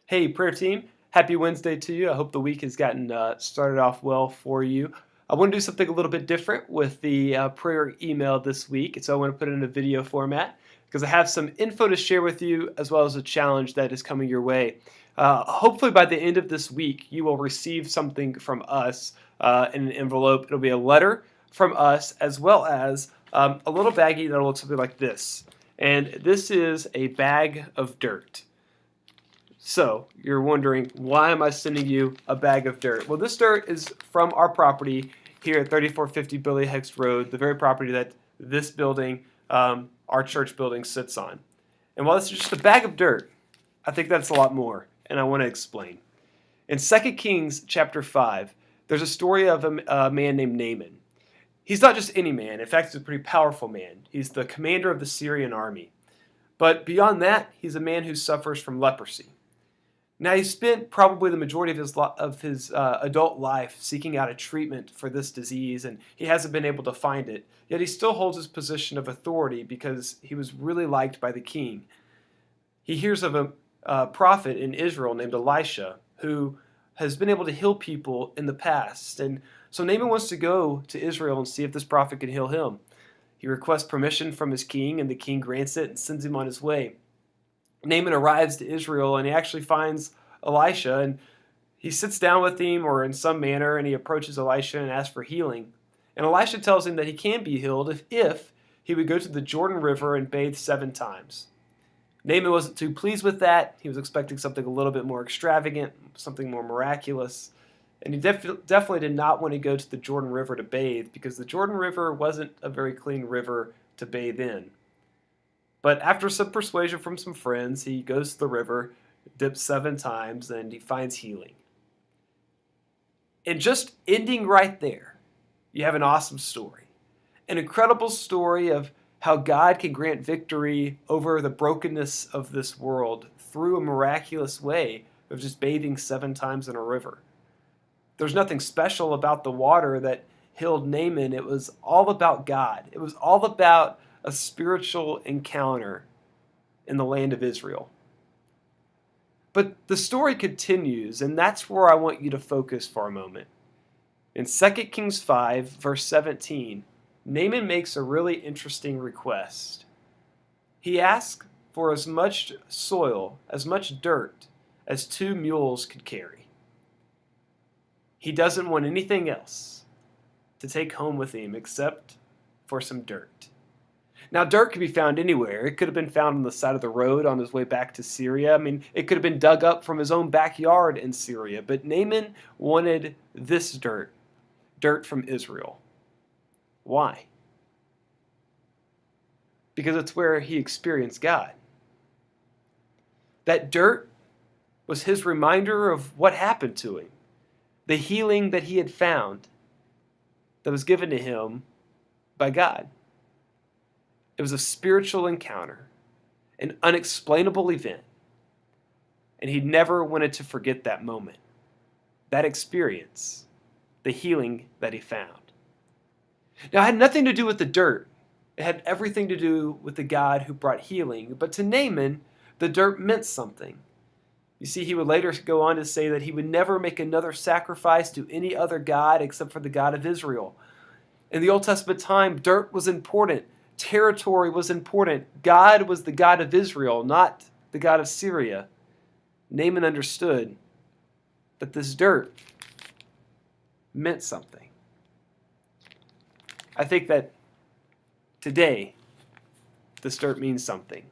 Hey, prayer team. Happy Wednesday to you. I hope the week has gotten started off well for you. I want to do something a little bit different with the prayer email this week. So I want to put it in a video format because I have some info to share with you as well as a challenge that is coming your way. Hopefully by the end of this week, you will receive something from us in an envelope. It'll be a letter from us as well as a little baggie that will look something like this. And this is a bag of dirt. So you're wondering, why am I sending you a bag of dirt? Well, this dirt is from our property here at 3450 Billy Hext Road, the very property that this building, our church building, sits on. And while this is just a bag of dirt, I think that's a lot more, and I want to explain. In 2 Kings chapter 5, there's a story of a man named Naaman. He's not just any man. In fact, he's a pretty powerful man. He's the commander of the Syrian army. But beyond that, he's a man who suffers from leprosy. Now, he spent probably the majority of his adult life seeking out a treatment for this disease, and he hasn't been able to find it. Yet he still holds his position of authority because he was really liked by the king. He hears of a prophet in Israel named Elisha who has been able to heal people in the past. And so Naaman wants to go to Israel and see if this prophet can heal him. He requests permission from his king, and the king grants it and sends him on his way. Naaman arrives to Israel, and he actually finds Elisha, and he sits down with him or in some manner, and he approaches Elisha and asks for healing. And Elisha tells him that he can be healed if he would go to the Jordan River and bathe 7 times. Naaman wasn't too pleased with that. He was expecting something a little bit more extravagant, something more miraculous. And he definitely did not want to go to the Jordan River to bathe because the Jordan River wasn't a very clean river to bathe in. But after some persuasion from some friends, he goes to the river, dips 7 times, and he finds healing. And just ending right there, you have an awesome story. An incredible story of how God can grant victory over the brokenness of this world through a miraculous way of just bathing 7 times in a river. There's nothing special about the water that healed Naaman. It was all about God. It was all about a spiritual encounter in the land of Israel. But the story continues, and that's where I want you to focus for a moment. In 2 Kings 5, verse 17, Naaman makes a really interesting request. He asks for as much soil, as much dirt, as 2 mules could carry. He doesn't want anything else to take home with him except for some dirt. Now, dirt could be found anywhere. It could have been found on the side of the road on his way back to Syria. I mean, it could have been dug up from his own backyard in Syria. But Naaman wanted this dirt, dirt from Israel. Why? Because it's where he experienced God. That dirt was his reminder of what happened to him, the healing that he had found that was given to him by God. It was a spiritual encounter, an unexplainable event, and he never wanted to forget that moment, that experience, the healing that he found. Now, it had nothing to do with the dirt. It had everything to do with the God who brought healing, but to Naaman, the dirt meant something. You see, he would later go on to say that he would never make another sacrifice to any other god except for the God of Israel. In the Old Testament time, dirt was important. Territory was important. God was the God of Israel, not the God of Syria. Naaman understood that this dirt meant something. I think that today, this dirt means something.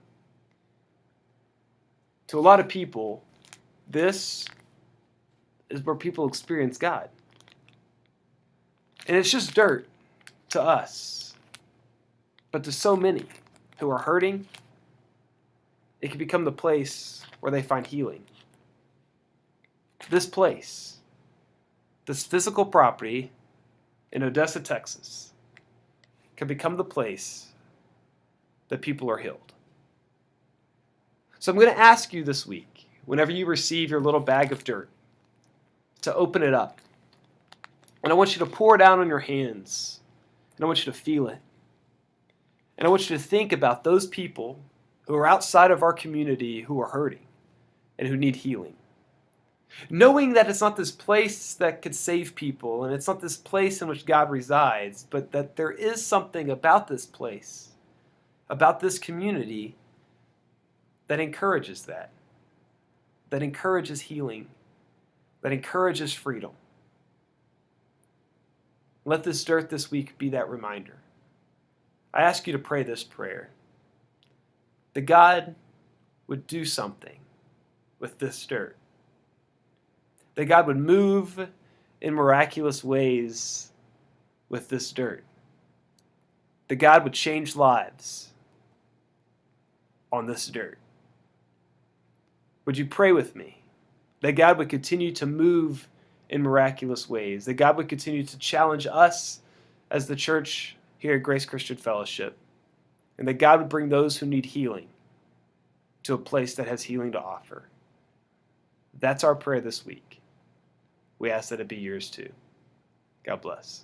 To a lot of people, this is where people experience God. And it's just dirt to us. But to so many who are hurting, it can become the place where they find healing. This place, this physical property in Odessa, Texas, can become the place that people are healed. So I'm going to ask you this week, whenever you receive your little bag of dirt, to open it up. And I want you to pour it out on your hands. And I want you to feel it. And I want you to think about those people who are outside of our community who are hurting and who need healing. Knowing that it's not this place that could save people, and it's not this place in which God resides, but that there is something about this place, about this community, that encourages that encourages healing, that encourages freedom. Let this dirt this week be that reminder. I ask you to pray this prayer, that God would do something with this dirt, that God would move in miraculous ways with this dirt, that God would change lives on this dirt. Would you pray with me that God would continue to move in miraculous ways, that God would continue to challenge us as the church here at Grace Christian Fellowship, and that God would bring those who need healing to a place that has healing to offer? That's our prayer this week. We ask that it be yours too. God bless.